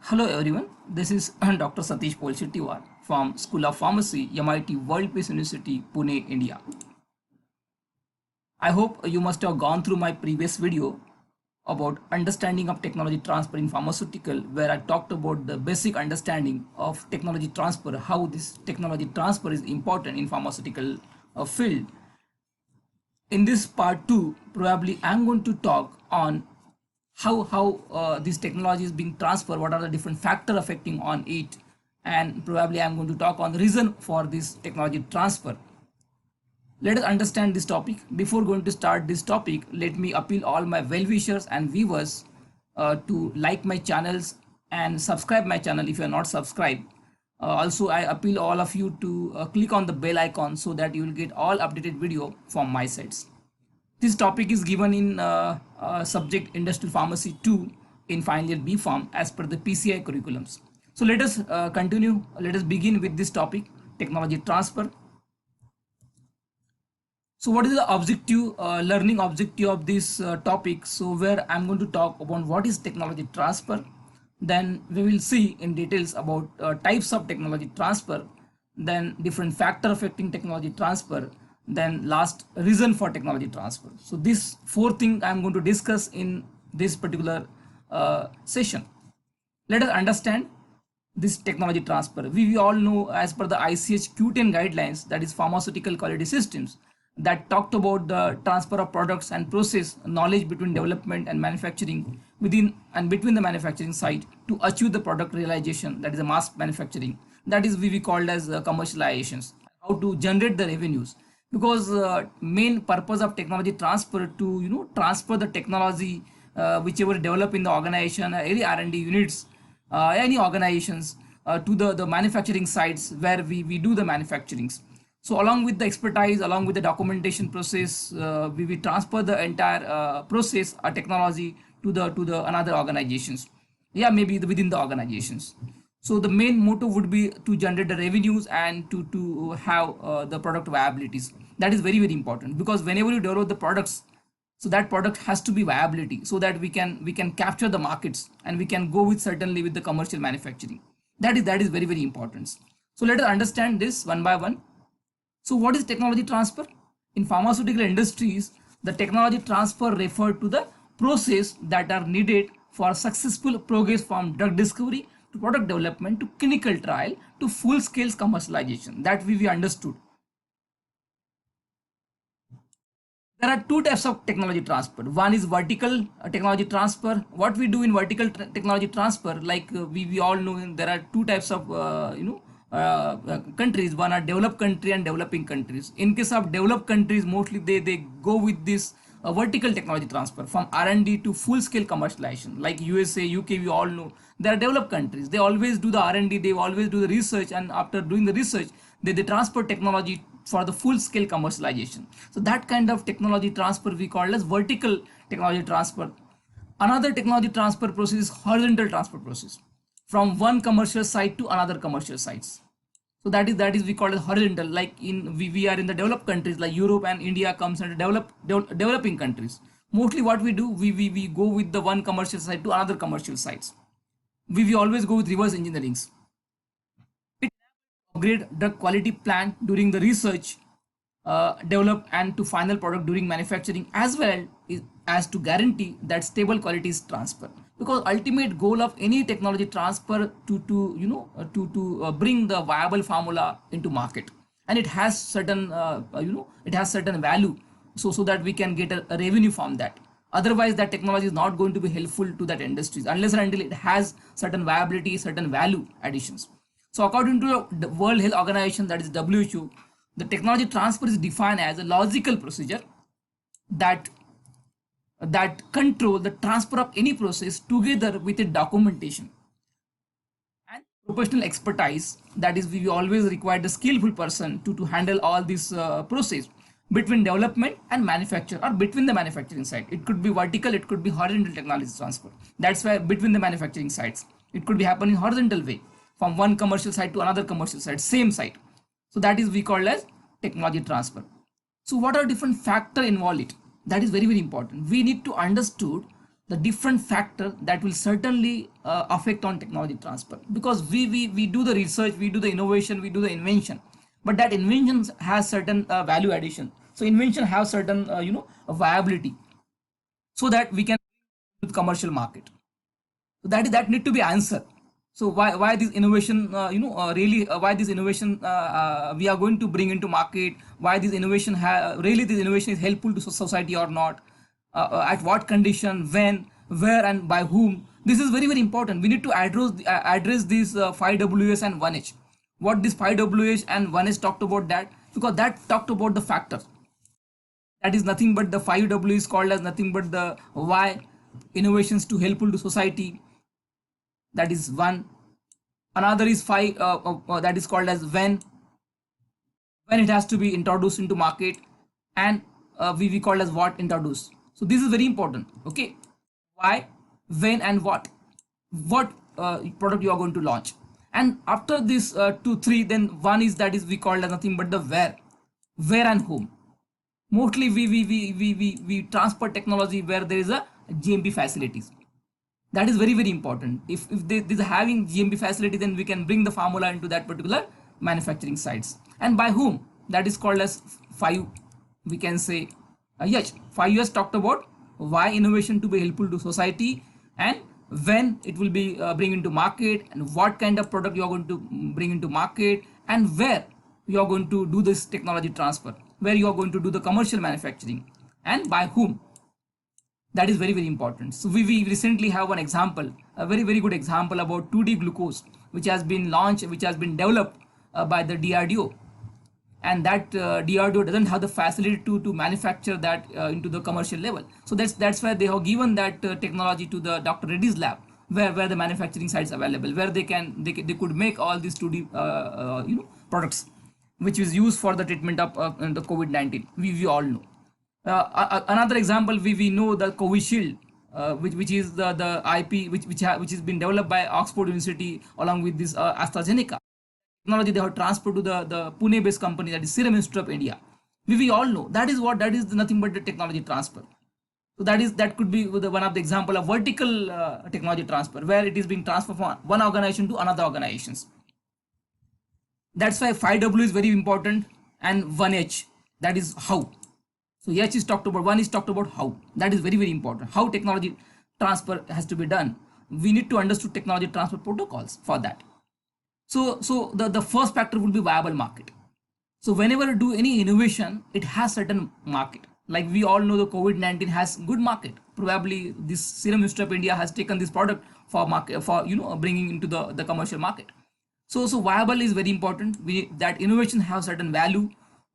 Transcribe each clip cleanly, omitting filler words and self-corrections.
Hello everyone, this is Dr. Satish Polshettiwar from School of Pharmacy, MIT World Peace University, Pune, India. I hope you must have gone through my previous video about understanding of technology transfer in pharmaceutical, where I talked about the basic understanding of technology transfer, how this technology transfer is important in pharmaceutical field. In this part 2, probably I'm going to talk on how this technology is being transferred, what are the different factors affecting on it, and probably I'm going to talk on the reason for this technology transfer. Let us understand this topic. Before going to start this topic, let me appeal all my well-wishers and viewers to like my channels and subscribe my channel if you are not subscribed. Also, I appeal all of you to click on the bell icon so that you will get all updated video from my sites. This topic is given in subject Industrial Pharmacy 2 in final year B Pharm as per the PCI curriculums. So let us continue. Let us begin with this topic, technology transfer. So what is the objective, learning objective of this topic? So where I'm going to talk about what is technology transfer. Then we will see in details about types of technology transfer, then different factor affecting technology transfer, then last reason for technology transfer. So this four thing I'm going to discuss in this particular session. Let us understand this technology transfer. We all know, as per the ICH Q10 guidelines, that is pharmaceutical quality systems, that talked about the transfer of products and process knowledge between development and manufacturing within and between the manufacturing site to achieve the product realization, that is a mass manufacturing, that is we called as commercializations, how to generate the revenues. Because main purpose of technology transfer to transfer the technology whichever develop in the organization, any R&D units, any organizations, to the manufacturing sites where we do the manufacturings. So along with the expertise, along with the documentation process, we transfer the entire process or technology to the another organizations. Yeah, maybe within the organizations. So the main motto would be to generate the revenues and to have the product viabilities. That is very important, because whenever you develop the products, so that product has to be viability, so that we can capture the markets and we can go with certainly with the commercial manufacturing. That is very important. So let us understand this one by one. So what is technology transfer? In pharmaceutical industries, the technology transfer refer to the process that are needed for successful progress from drug discovery to product development to clinical trial to full scale commercialization. That we understood. There are two types of technology transfer. One is vertical technology transfer. What we do in vertical technology transfer, like we all know, there are two types of countries. One are developed country and developing countries. In case of developed countries, mostly they go with this vertical technology transfer from R&D to full scale commercialization. Like USA, UK, we all know they are developed countries. They always do the R&D, they always do the research, and after doing the research, they transfer technology for the full scale commercialization. So that kind of technology transfer we call as vertical technology transfer. Another technology transfer process is horizontal transfer process from one commercial site to another commercial sites. So that is we call it horizontal. Like we are in the developed countries like Europe and India comes under developing countries. Mostly what we do, we go with the one commercial site to another commercial sites. We always go with reverse engineerings. Upgrade drug quality plan during the research, develop and to final product during manufacturing, as well as to guarantee that stable quality is transfer. Because ultimate goal of any technology transfer to bring the viable formula into market, and it has certain it has certain value, so that we can get a revenue from that. Otherwise that technology is not going to be helpful to that industries unless and until it has certain viability, certain value additions. So according to the World Health Organization, that is WHO, the technology transfer is defined as a logical procedure that control the transfer of any process together with a documentation and professional expertise. That is, we always require the skillful person to handle all this process between development and manufacture, or between the manufacturing site. It could be vertical, it could be horizontal technology transfer. That's why between the manufacturing sites, it could be happening horizontal way from one commercial site to another commercial site, same site. So that is we call as technology transfer. So what are different factor involved it? That is very important. We need to understood the different factor that will certainly affect on technology transfer, because we do the research, we do the innovation, we do the invention, but that invention has certain value addition. So invention have certain viability, so that we can to the commercial market. So that need to be answered. So why this innovation really why this innovation we are going to bring into market, why this innovation really this innovation is helpful to society or not, at what condition, when, where, and by whom. This is very important. We need to address these 5Ws and 1H. What this 5Ws and 1H talked about, that because that talked about the factors. That is nothing but the 5W is called as nothing but the why, innovations to helpful to society. That is one. Another is 5 that is called as when it has to be introduced into market, and we call as what introduced. So this is very important. Okay, why, when, and what product you are going to launch. And after this 2 3, then one is that is we call as nothing but the where and whom. Mostly we transfer technology where there is a GMP facilities. That is very important. If they are having GMP facility, then we can bring the formula into that particular manufacturing sites. And by whom, that is called as 5, we can say yes, 5 years talked about why innovation to be helpful to society, and when it will be bring into market, and what kind of product you are going to bring into market, and where you are going to do this technology transfer, where you are going to do the commercial manufacturing, and by whom. That is very important. So we recently have one example, a very good example about 2D glucose, which has been launched, which has been developed by the DRDO, and that DRDO doesn't have the facility to manufacture that into the commercial level. So that's why they have given that technology to the Dr. Reddy's lab, where the manufacturing sites available, where they could make all these 2D products, which is used for the treatment of the COVID-19. We all know. Another example, we know the Covishield, which is the IP which has been developed by Oxford University along with this AstraZeneca. Technology they have transferred to the Pune based company, that is Serum Institute of India. We all know that is nothing but the technology transfer. So that could be one of the example of vertical technology transfer, where it is being transferred from one organization to another organizations. That's why 5W is very important, and 1H, that is how. So H is talked about, 1 is talked about how. That is very important. How technology transfer has to be done. We need to understand technology transfer protocols for that. So the first factor will be viable market. So whenever you do any innovation, it has certain market. Like we all know, the COVID-19 has good market. Probably this Serum Institute of India has taken this product for market, for bringing into the commercial market. So viable is very important. That innovation has certain value.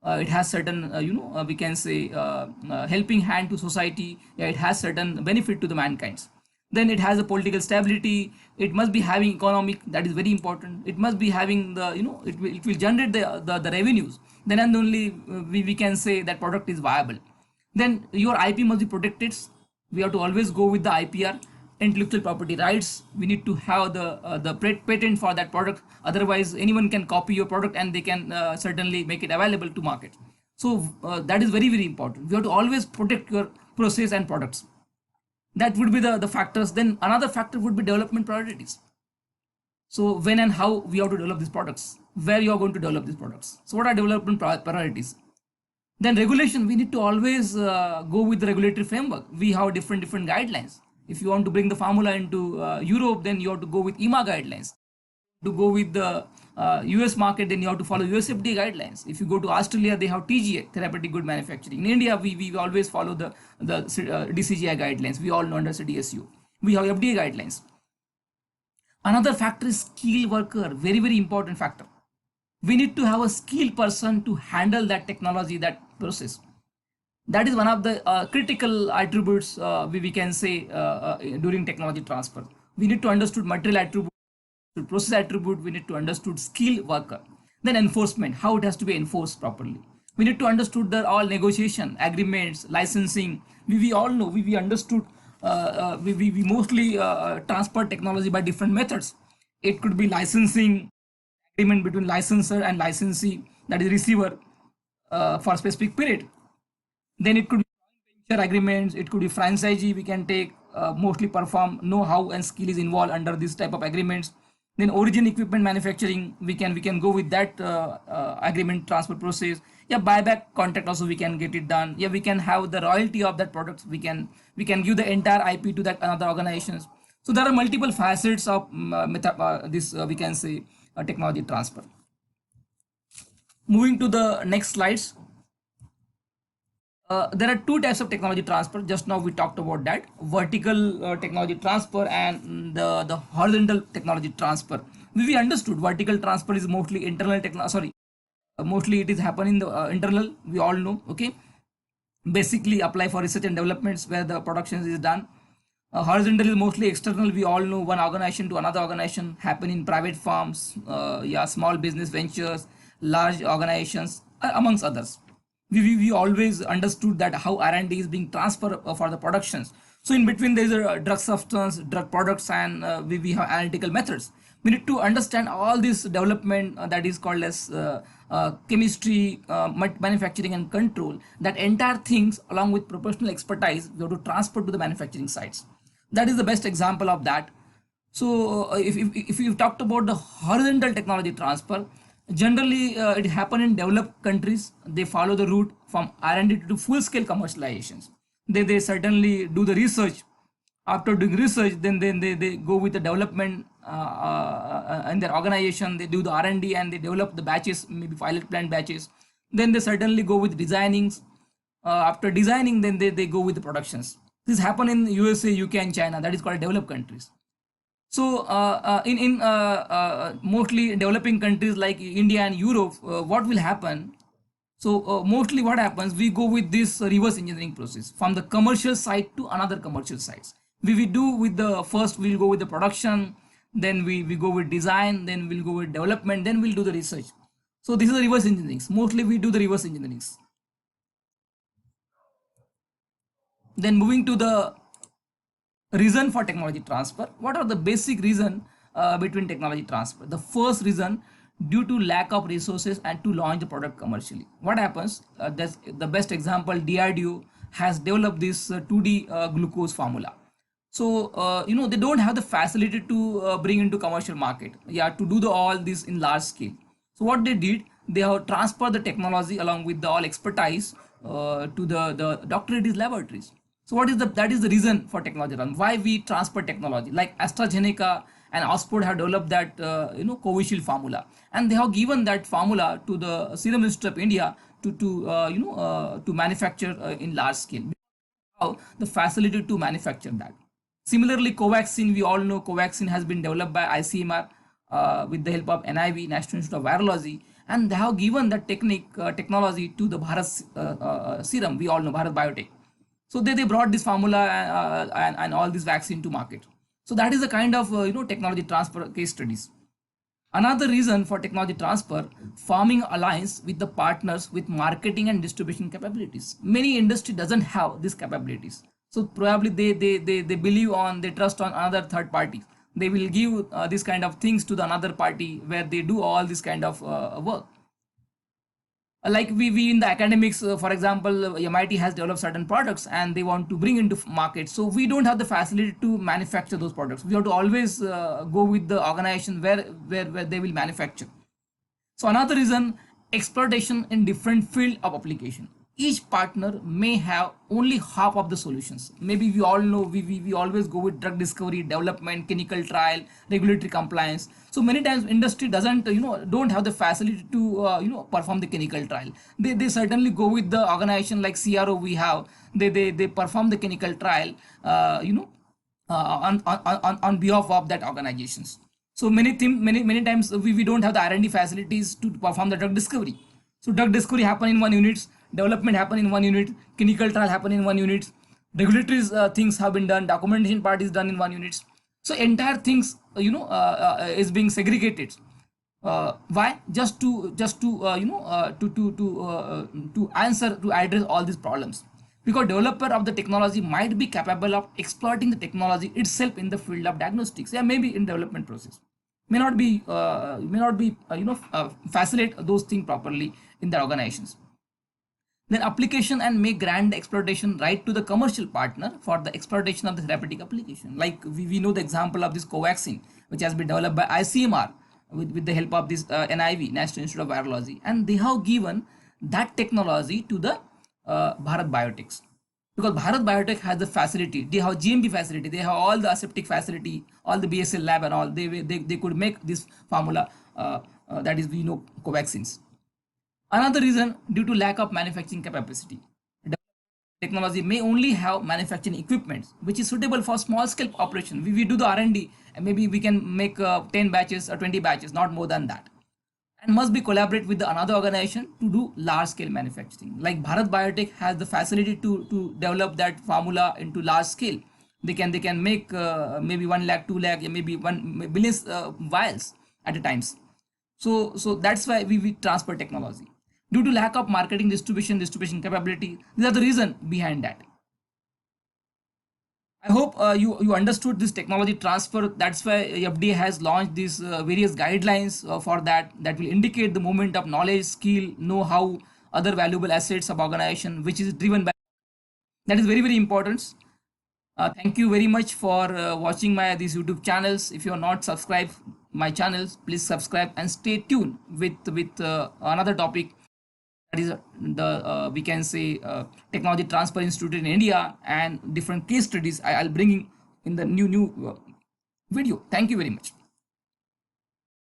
It has certain we can say helping hand to society. It has certain benefit to the mankind. Then it has a political stability. It must be having economic, that is very important. It must be having the it will generate the revenues. Then and only we can say that product is viable. Then your IP must be protected. We have to always go with the IPR, intellectual property rights. We need to have the patent for that product. Otherwise anyone can copy your product, and they can certainly make it available to market. So that is very important. We have to always protect your process and products. That would be the factors. Then another factor would be development priorities. So when and how we have to develop these products, where you are going to develop these products. So what are development priorities? Then regulation, we need to always go with the regulatory framework. We have different guidelines. If you want to bring the formula into Europe, then you have to go with EMA guidelines. To go with the US market, then you have to follow USFDA guidelines. If you go to Australia, they have TGA, therapeutic good manufacturing. In India, we always follow the DCGI guidelines. We all know under CDSU. We have FDA guidelines. Another factor is skilled worker, very important factor. We need to have a skilled person to handle that technology, that process. That is one of the critical attributes we can say during technology transfer. We need to understand material attribute, process attribute. We need to understand skilled worker. Then enforcement, how it has to be enforced properly. We need to understand the all negotiation, agreements, licensing. We all know, we understood. We mostly transfer technology by different methods. It could be licensing, agreement between licensor and licensee, that is receiver, for a specific period. Then it could be venture agreements, it could be franchisee, we can take mostly perform, know-how and skill is involved under this type of agreements. Then origin equipment manufacturing, we can go with that agreement transfer process. Yeah, buyback contract also we can get it done. Yeah, we can have the royalty of that product. We can give the entire IP to that another organizations. So there are multiple facets of this we can say technology transfer. Moving to the next slides. There are two types of technology transfer. Just now we talked about that vertical technology transfer and the horizontal technology transfer. We understood vertical transfer is mostly internal technology. Sorry, mostly it is happening the internal. We all know. Okay, basically apply for research and developments where the production is done. Horizontal is mostly external. We all know one organization to another organization happen in private firms, yeah, small business ventures, large organizations, amongst others. We always understood that how R&D is being transferred for the productions. So in between there is a drug substance, drug products, and we have analytical methods. We need to understand all this development that is called as chemistry, manufacturing and control. That entire things along with professional expertise we have to transfer to the manufacturing sites. That is the best example of that. So if you talked about the horizontal technology transfer, generally it happen in developed countries. They follow the route from R&D to full scale commercializations. They certainly do the research. After doing research, then they go with the development in their organization. They do the R&D and they develop the batches, maybe pilot plant batches. Then they certainly go with designings. After designing, then they go with the productions. This happen in USA, UK and China. That is called developed countries. So in mostly developing countries like India and Europe, what will happen? So mostly what happens, we go with this reverse engineering process from the commercial site to another commercial sites. We do with the first, we'll go with the production, then we go with design, then we'll go with development, then we'll do the research. So this is the reverse engineering. Mostly we do the reverse engineering. Then moving to the reason for technology transfer. What are the basic reason between technology transfer? The first reason, due to lack of resources and to launch the product commercially. What happens? That's the best example. DRDO has developed this 2D glucose formula. So they don't have the facility to bring into commercial market. Yeah, to do all this in large scale. So what they did, they have transferred the technology along with the all expertise to the doctorate laboratories. So that is the reason for technology run. Why we transfer technology? Like AstraZeneca and Oxford have developed that Covishield formula, and they have given that formula to the Serum Institute of India to manufacture in large scale. How the facility to manufacture that. Similarly, Covaxin, we all know Covaxin has been developed by ICMR with the help of NIV, National Institute of Virology, and they have given that technology to the Bharat Serum. We all know Bharat Biotech. So they brought this formula and all this vaccine to market. So that is the kind of technology transfer case studies. Another reason for technology transfer, forming alliance with the partners with marketing and distribution capabilities. Many industry doesn't have these capabilities. So probably they believe on, they trust on another third party. They will give this kind of things to the another party where they do all this kind of work. Like we in the academics, for example, MIT has developed certain products and they want to bring into market. So we don't have the facility to manufacture those products. We have to always go with the organization where they will manufacture. So another reason, exploitation in different field of application. Each partner may have only half of the solutions. Maybe we all know we always go with drug discovery, development, clinical trial, regulatory compliance. So many times industry doesn't don't have the facility to perform the clinical trial. They certainly go with the organization like CRO we have. They perform the clinical trial on behalf of that organizations. So many times we don't have the R&D facilities to perform the drug discovery. So drug discovery happen in one unit, development happen in one unit, clinical trial happen in one unit, regulatory things have been done, documentation part is done in one unit. So entire things is being segregated. Why? Just to answer, to address all these problems. Because developer of the technology might be capable of exploiting the technology itself in the field of diagnostics. Yeah, maybe in development process. May not be facilitate those things properly in the organizations. Then application and make grant exploitation right to the commercial partner for the exploitation of the therapeutic application. Like we know the example of this Covaxin, which has been developed by ICMR with the help of this NIV, National Institute of Virology, and they have given that technology to the Bharat Biotechs, because Bharat Biotech has the facility, they have GMP facility, they have all the aseptic facility, all the BSL lab and all. They could make this formula that is, we know, Covaxins. Another reason, due to lack of manufacturing capacity. Technology may only have manufacturing equipment which is suitable for small scale operation. We do the R&D and maybe we can make 10 batches or 20 batches, not more than that. And must be collaborate with the another organization to do large scale manufacturing. Like Bharat Biotech has the facility to develop that formula into large scale. They can make maybe 1 lakh, 2 lakh, maybe 1 billion vials at a times. So that's why we transfer technology. Due to lack of marketing, distribution capability, these are the reason behind that. I hope you understood this technology transfer. That's why FDA has launched these various guidelines for that will indicate the movement of knowledge, skill, know-how, other valuable assets of organization, which is driven by. That is very important. Thank you very much for watching my these YouTube channels. If you are not subscribed my channels, please subscribe and stay tuned with another topic, that is the we can say technology transfer institute in India, and different case studies I'll bring in the new video. Thank you very much.